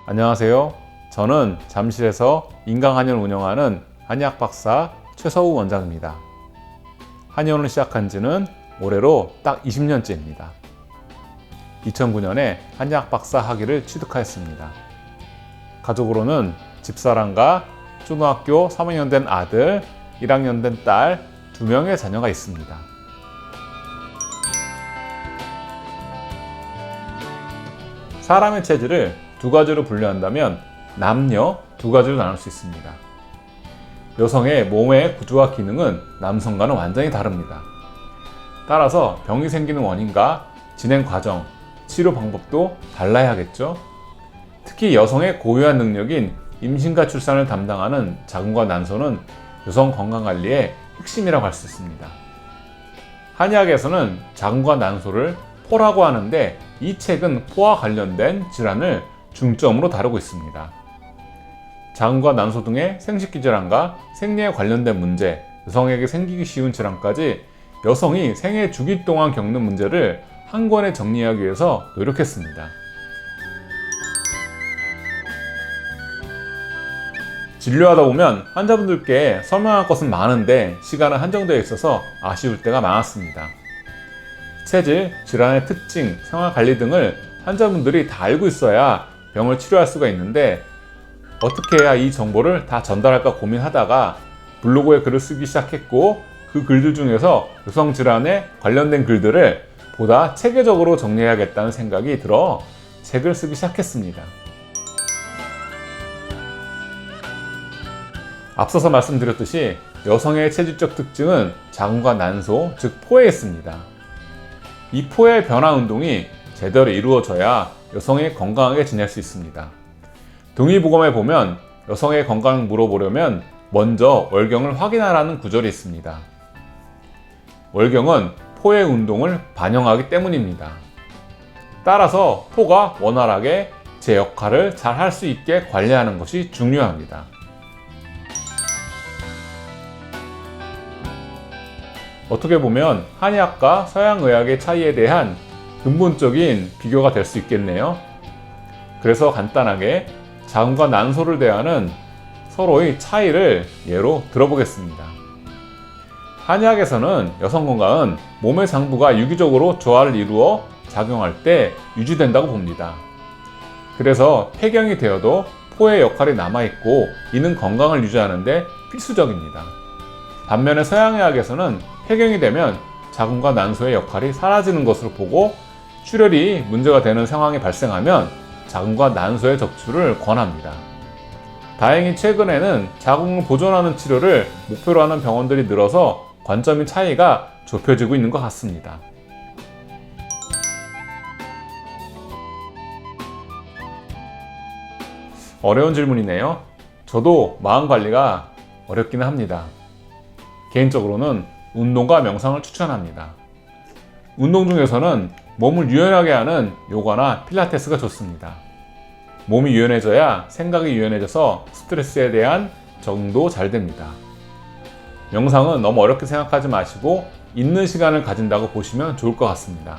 안녕하세요. 저는 잠실에서 인강한의원을 운영하는 한의학 박사 최서우 원장입니다. 한의원을 시작한 지는 올해로 딱 20년째입니다. 2009년에 한의학 박사 학위를 취득하였습니다. 가족으로는 집사람과 초등학교 3학년 된 아들, 1학년 된 딸 2명의 자녀가 있습니다. 사람의 체질을 두 가지로 분류한다면 남녀 두 가지로 나눌 수 있습니다. 여성의 몸의 구조와 기능은 남성과는 완전히 다릅니다. 따라서 병이 생기는 원인과 진행 과정, 치료 방법도 달라야 하겠죠. 특히 여성의 고유한 능력인 임신과 출산을 담당하는 자궁과 난소는 여성 건강관리의 핵심이라고 할 수 있습니다. 한의학에서는 자궁과 난소를 포라고 하는데 이 책은 포와 관련된 질환을 중점으로 다루고 있습니다. 자궁과 난소 등의 생식기 질환과 생리에 관련된 문제, 여성에게 생기기 쉬운 질환까지 여성이 생애 주기 동안 겪는 문제를 한 권에 정리하기 위해서 노력했습니다. 진료하다 보면 환자분들께 설명할 것은 많은데 시간은 한정되어 있어서 아쉬울 때가 많았습니다. 체질, 질환의 특징, 생활관리 등을 환자분들이 다 알고 있어야 병을 치료할 수가 있는데 어떻게 해야 이 정보를 다 전달할까 고민하다가 블로그에 글을 쓰기 시작했고 그 글들 중에서 여성 질환에 관련된 글들을 보다 체계적으로 정리해야겠다는 생각이 들어 책을 쓰기 시작했습니다. 앞서서 말씀드렸듯이 여성의 체질적 특징은 자궁과 난소, 즉 포에 있습니다. 이 포의 변화 운동이 제대로 이루어져야 여성이 건강하게 지낼 수 있습니다. 동의보감에 보면 여성의 건강을 물어보려면 먼저 월경을 확인하라는 구절이 있습니다. 월경은 포의 운동을 반영하기 때문입니다. 따라서 포가 원활하게 제 역할을 잘 할 수 있게 관리하는 것이 중요합니다. 어떻게 보면 한의학과 서양의학의 차이에 대한 근본적인 비교가 될 수 있겠네요. 그래서 간단하게 자궁과 난소를 대하는 서로의 차이를 예로 들어보겠습니다. 한의학에서는 여성 건강은 몸의 장부가 유기적으로 조화를 이루어 작용할 때 유지된다고 봅니다. 그래서 폐경이 되어도 포의 역할이 남아있고 이는 건강을 유지하는 데 필수적입니다. 반면에 서양의학에서는 폐경이 되면 자궁과 난소의 역할이 사라지는 것으로 보고 출혈이 문제가 되는 상황이 발생하면 자궁과 난소의 적출을 권합니다. 다행히 최근에는 자궁을 보존하는 치료를 목표로 하는 병원들이 늘어서 관점의 차이가 좁혀지고 있는 것 같습니다. 어려운 질문이네요. 저도 마음 관리가 어렵기는 합니다. 개인적으로는 운동과 명상을 추천합니다. 운동 중에서는 몸을 유연하게 하는 요가나 필라테스가 좋습니다. 몸이 유연해져야 생각이 유연해져서 스트레스에 대한 적응도 잘 됩니다. 명상은 너무 어렵게 생각하지 마시고 있는 시간을 가진다고 보시면 좋을 것 같습니다.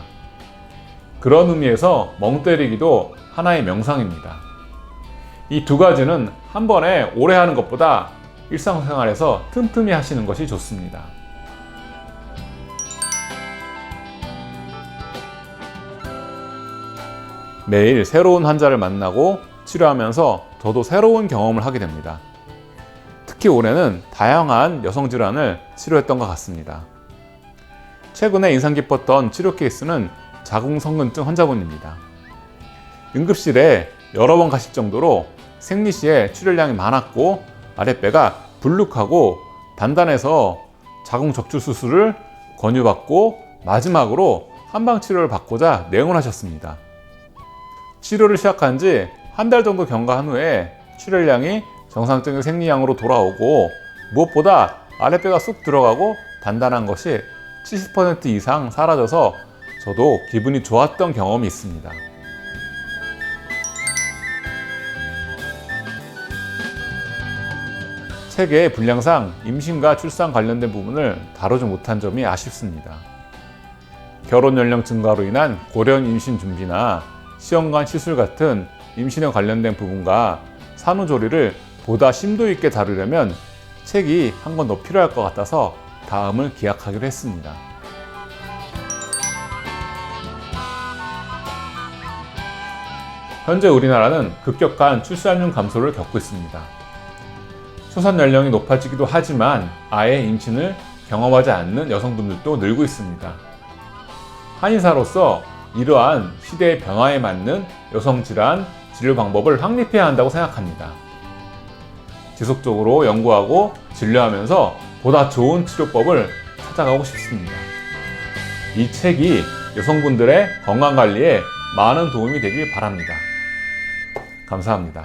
그런 의미에서 멍 때리기도 하나의 명상입니다. 이 두 가지는 한 번에 오래 하는 것보다 일상생활에서 틈틈이 하시는 것이 좋습니다. 매일 새로운 환자를 만나고 치료하면서 저도 새로운 경험을 하게 됩니다. 특히 올해는 다양한 여성 질환을 치료했던 것 같습니다. 최근에 인상 깊었던 치료 케이스는 자궁성근증 환자분입니다. 응급실에 여러 번 가실 정도로 생리 시에 출혈량이 많았고 아랫배가 불룩하고 단단해서 자궁 적출 수술을 권유받고 마지막으로 한방 치료를 받고자 내원하셨습니다. 치료를 시작한 지 한 달 정도 경과한 후에 출혈량이 정상적인 생리량으로 돌아오고 무엇보다 아랫배가 쑥 들어가고 단단한 것이 70% 이상 사라져서 저도 기분이 좋았던 경험이 있습니다. 책의 분량상 임신과 출산 관련된 부분을 다루지 못한 점이 아쉽습니다. 결혼 연령 증가로 인한 고령 임신 준비나 시험관 시술 같은 임신에 관련된 부분과 산후조리를 보다 심도 있게 다루려면 책이 한 권 더 필요할 것 같아서 다음을 기약하기로 했습니다. 현재 우리나라는 급격한 출산율 감소를 겪고 있습니다.出산 연령이 높아지기도 하지만 아예 임신을 경험하지 않는 여성분들도 늘고 있습니다. 한의사로서 이러한 시대의 변화에 맞는 여성질환 진료 방법을 확립해야 한다고 생각합니다. 지속적으로 연구하고 진료하면서 보다 좋은 치료법을 찾아가고 싶습니다. 이 책이 여성분들의 건강관리에 많은 도움이 되길 바랍니다. 감사합니다.